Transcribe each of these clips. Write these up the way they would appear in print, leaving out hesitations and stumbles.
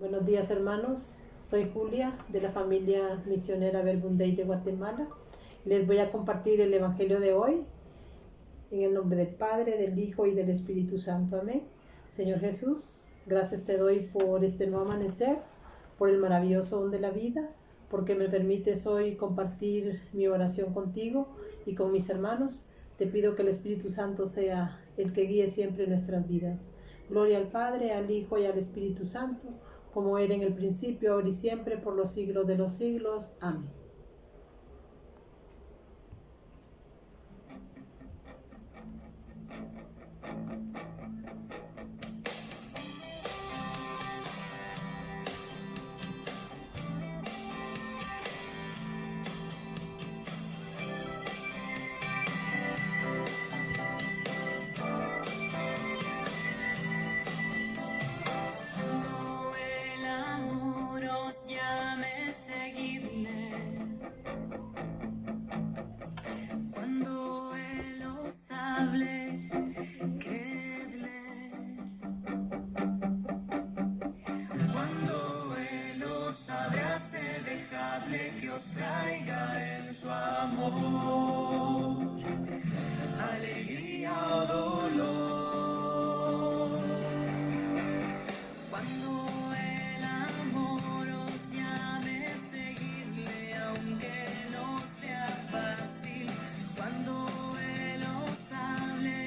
Buenos días, hermanos. Soy Julia de la familia misionera Verbum Dei de Guatemala. Les voy a compartir el evangelio de hoy en el nombre del Padre, del Hijo y del Espíritu Santo. Amén. Señor Jesús, gracias te doy por este nuevo amanecer, por el maravilloso don de la vida, porque me permites hoy compartir mi oración contigo y con mis hermanos. Te pido que el Espíritu Santo sea el que guíe siempre nuestras vidas. Gloria al Padre, al Hijo y al Espíritu Santo, como era en el principio, ahora y siempre, por los siglos de los siglos. Amén. Cuando Él os hable, creedle. Cuando Él os abrace, dejadle que os traiga en su amor alegría o dolor. Cuando el amor os llame, seguidle aunque no sea fácil. Cuando Él os hable,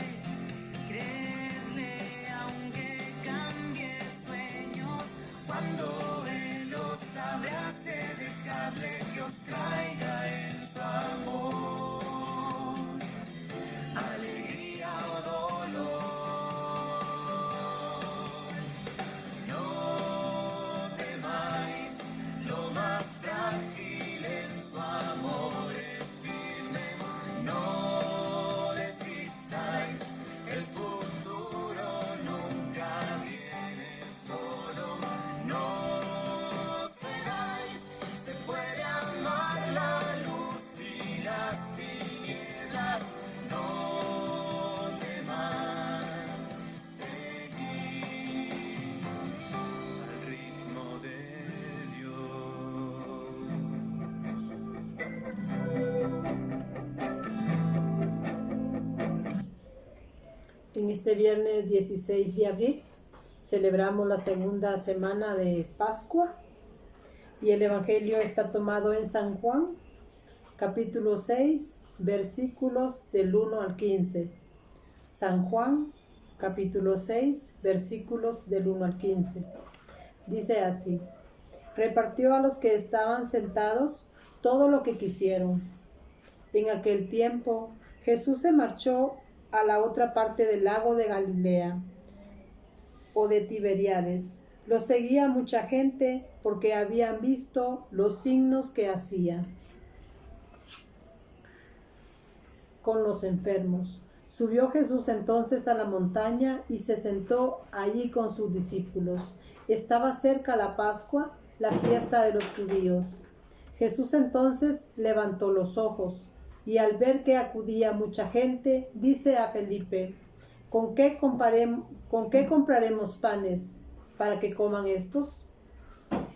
creedle aunque cambie sueños. Cuando Él os abrace, dejadle que os traiga en su amor alegría o dolor. No temáis, lo más frágil en su amor es firme. No desistáis, el futuro nunca viene solo. No cedáis, se puede amar la luz y las tinieblas. No temáis, seguid al ritmo de Dios. En este viernes 16 de abril celebramos la segunda semana de Pascua y el evangelio está tomado en San Juan, capítulo 6, versículos del 1 al 15. San Juan, capítulo 6, versículos del 1 al 15. Dice así: repartió a los que estaban sentados todo lo que quisieron. En aquel tiempo Jesús se marchó a la otra parte del lago de Galilea o de Tiberíades. Lo seguía mucha gente porque habían visto los signos que hacía con los enfermos. Subió Jesús entonces a la montaña y se sentó allí con sus discípulos. Estaba cerca la Pascua, la fiesta de los judíos. Jesús entonces levantó los ojos y al ver que acudía mucha gente, dice a Felipe: ¿Con qué compraremos panes para que coman estos?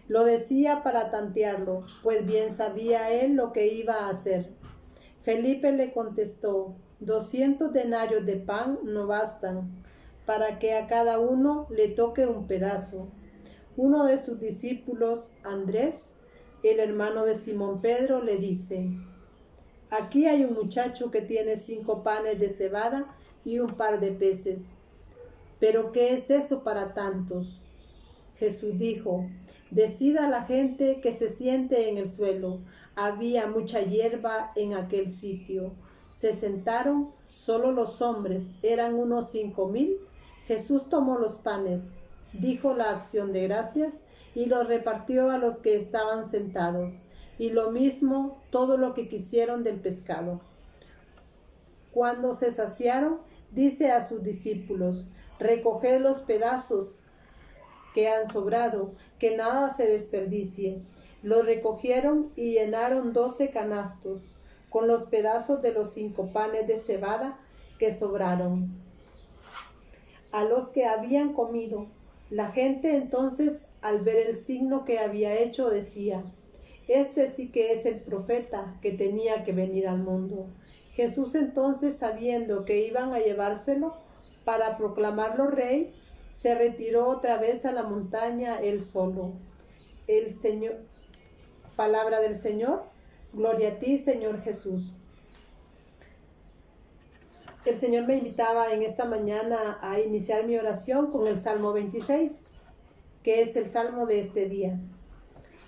Lo decía para tantearlo, pues bien sabía él lo que iba a hacer. Felipe le contestó: 200 denarios de pan no bastan para que a cada uno le toque un pedazo. Uno de sus discípulos, Andrés, el hermano de Simón Pedro, le dice: aquí hay un muchacho que tiene 5 panes de cebada y un par de peces. ¿Pero qué es eso para tantos? Jesús dijo: decid a la gente que se siente en el suelo. Había mucha hierba en aquel sitio. Se sentaron solo los hombres, eran unos 5,000. Jesús tomó los panes, dijo la acción de gracias y los repartió a los que estaban sentados, y lo mismo todo lo que quisieron del pescado. Cuando se saciaron, dice a sus discípulos: recoged los pedazos que han sobrado, que nada se desperdicie. Los recogieron y llenaron 12 canastos con los pedazos de los 5 panes de cebada que sobraron. A los que habían comido La gente entonces, al ver el signo que había hecho, decía: este sí que es el profeta que tenía que venir al mundo. Jesús entonces, sabiendo que iban a llevárselo para proclamarlo rey, se retiró otra vez a la montaña él solo. El Señor, palabra del Señor, gloria a ti, Señor Jesús. El Señor me invitaba en esta mañana a iniciar mi oración con el Salmo 26, que es el salmo de este día.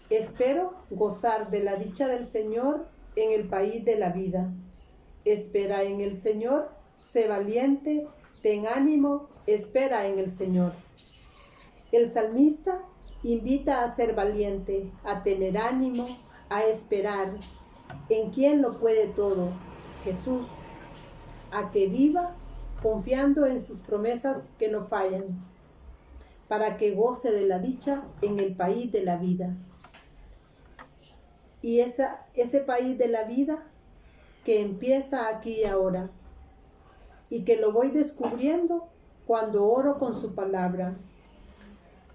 Espero gozar de la dicha del Señor en el país de la vida. Espera en el Señor, sé valiente, ten ánimo, espera en el Señor. El salmista invita a ser valiente, a tener ánimo, a esperar en quien lo puede todo, Jesús, a que viva confiando en sus promesas que no fallan, para que goce de la dicha en el país de la vida. Y ese país de la vida que empieza aquí y ahora, y que lo voy descubriendo cuando oro con su palabra.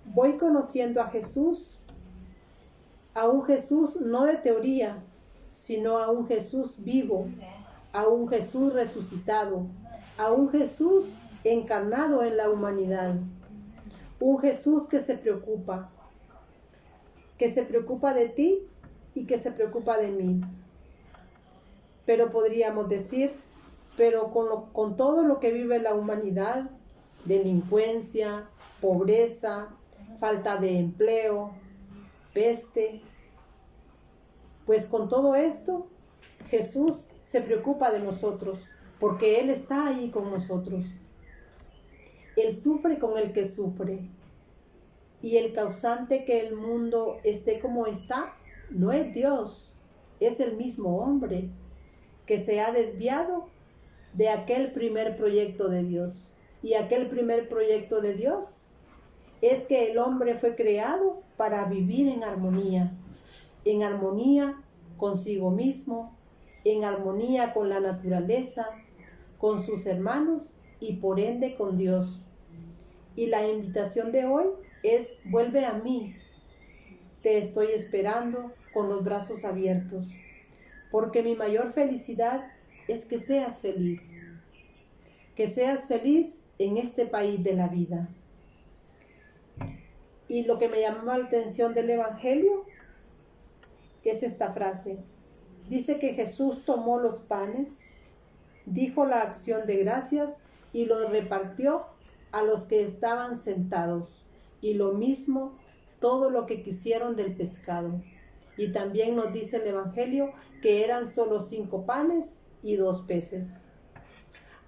Voy conociendo a un Jesús no de teoría, sino a un Jesús vivo, a un Jesús resucitado, a un Jesús encarnado en la humanidad, un Jesús que se preocupa de ti y que se preocupa de mí. Pero podríamos decir, con todo lo que vive la humanidad, delincuencia, pobreza, falta de empleo, peste, pues con todo esto, Jesús se preocupa de nosotros, porque Él está ahí con nosotros. Él sufre con el que sufre. Y el causante que el mundo esté como está, no es Dios, es el mismo hombre que se ha desviado de aquel primer proyecto de Dios. Y aquel primer proyecto de Dios es que el hombre fue creado para vivir en armonía consigo mismo, en armonía con la naturaleza, con sus hermanos y por ende con Dios. Y la invitación de hoy es: vuelve a mí, te estoy esperando con los brazos abiertos, porque mi mayor felicidad es que seas feliz en este país de la vida. Y lo que me llamó la atención del Evangelio es esta frase. Dice que Jesús tomó los panes, dijo la acción de gracias y los repartió a los que estaban sentados, y lo mismo todo lo que quisieron del pescado. Y también nos dice el Evangelio que eran solo 5 panes y 2 peces.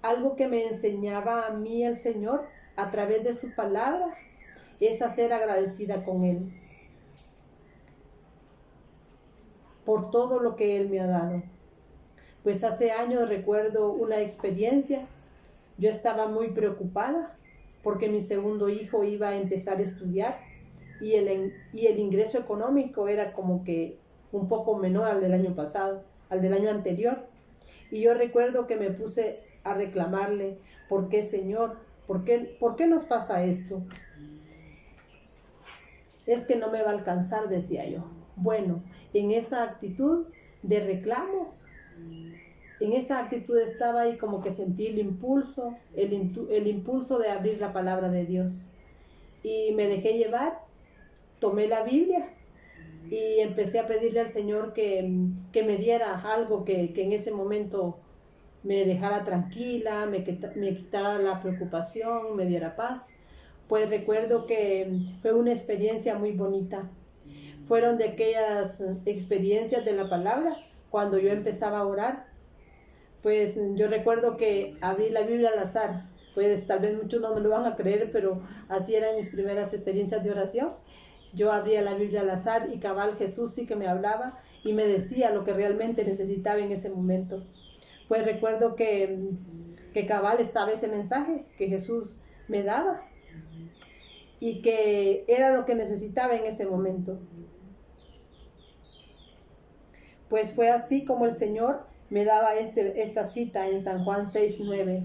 Algo que me enseñaba a mí el Señor a través de su palabra es a ser agradecida con Él por todo lo que Él me ha dado. Pues hace años recuerdo una experiencia. Yo estaba muy preocupada porque mi segundo hijo iba a empezar a estudiar y el ingreso económico era como que un poco menor al del año pasado, al del año anterior. Y yo recuerdo que me puse a reclamarle: ¿por qué, Señor? ¿Por qué nos pasa esto? Es que no me va a alcanzar, decía yo. Bueno, en esa actitud de reclamo, en esa actitud estaba ahí como que sentí el impulso de abrir la palabra de Dios. Y me dejé llevar, tomé la Biblia y empecé a pedirle al Señor que me diera algo que en ese momento me dejara tranquila, me quitara la preocupación, me diera paz. Pues recuerdo que fue una experiencia muy bonita. Fueron de aquellas experiencias de la palabra, cuando yo empezaba a orar, pues yo recuerdo que abrí la Biblia al azar. Pues tal vez muchos no me lo van a creer, pero así eran mis primeras experiencias de oración. Yo abría la Biblia al azar y cabal Jesús sí que me hablaba y me decía lo que realmente necesitaba en ese momento. Pues recuerdo que cabal estaba ese mensaje que Jesús me daba y que era lo que necesitaba en ese momento. Pues fue así como el Señor me daba esta cita en San Juan 6:9.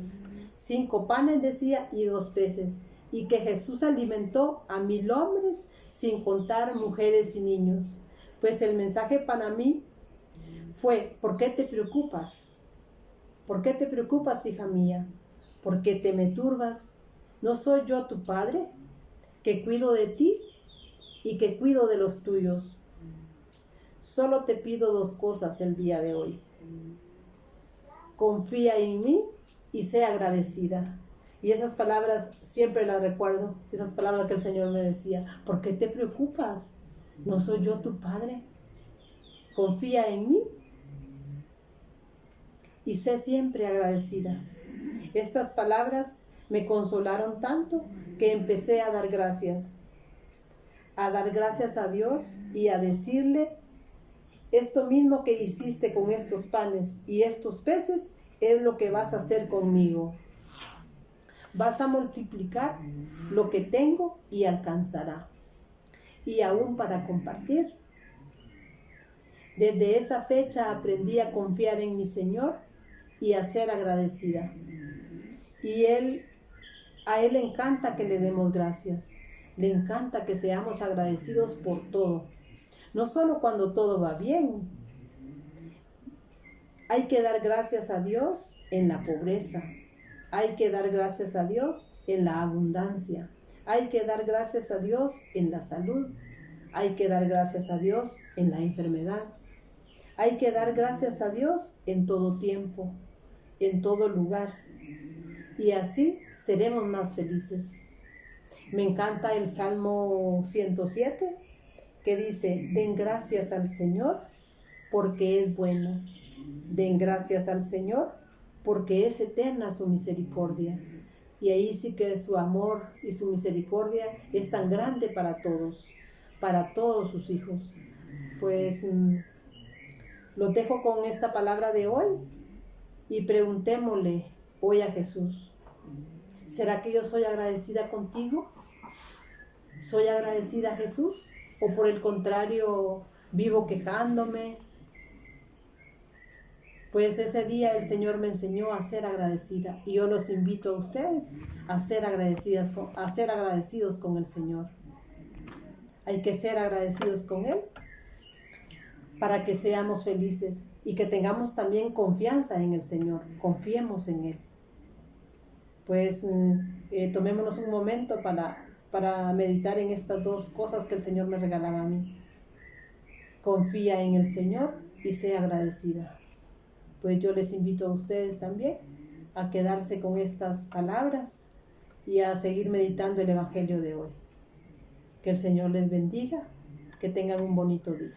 5 panes, decía, y 2 peces. y que Jesús alimentó a 1000 hombres, sin contar mujeres y niños. Pues el mensaje para mí fue: ¿por qué te preocupas? ¿Por qué te preocupas, hija mía? ¿Por qué te me turbas? ¿No soy yo tu padre, que cuido de ti y que cuido de los tuyos? Solo te pido 2 cosas el día de hoy. Confía en mí y sé agradecida. Y esas palabras siempre las recuerdo, esas palabras que el Señor me decía: ¿por qué te preocupas? ¿No soy yo tu padre? Confía en mí y sé siempre agradecida. Estas palabras me consolaron tanto que empecé a dar gracias a Dios y a decirle: esto mismo que hiciste con estos panes y estos peces es lo que vas a hacer conmigo. Vas a multiplicar lo que tengo y alcanzará, y aún para compartir. Desde esa fecha aprendí a confiar en mi Señor y a ser agradecida. Y a Él le encanta que le demos gracias. Le encanta que seamos agradecidos por todo. No solo cuando todo va bien. Hay que dar gracias a Dios en la pobreza. Hay que dar gracias a Dios en la abundancia. Hay que dar gracias a Dios en la salud. Hay que dar gracias a Dios en la enfermedad. Hay que dar gracias a Dios en todo tiempo, en todo lugar. Y así seremos más felices. Me encanta el Salmo 107, que dice: den gracias al Señor porque es bueno. Den gracias al Señor porque es eterna su misericordia. Y ahí sí que su amor y su misericordia es tan grande para todos sus hijos. Pues los dejo con esta palabra de hoy y preguntémosle hoy a Jesús: ¿será que yo soy agradecida contigo? ¿Soy agradecida, Jesús? ¿O por el contrario vivo quejándome? Pues ese día el Señor me enseñó a ser agradecida, y yo los invito a ustedes a ser agradecidos con el Señor. Hay que ser agradecidos con Él para que seamos felices y que tengamos también confianza en el Señor. Confiemos en Él. Pues tomémonos un momento para meditar en estas 2 cosas que el Señor me regalaba a mí. Confía en el Señor y sea agradecida. Pues yo les invito a ustedes también a quedarse con estas palabras y a seguir meditando el Evangelio de hoy. Que el Señor les bendiga, que tengan un bonito día.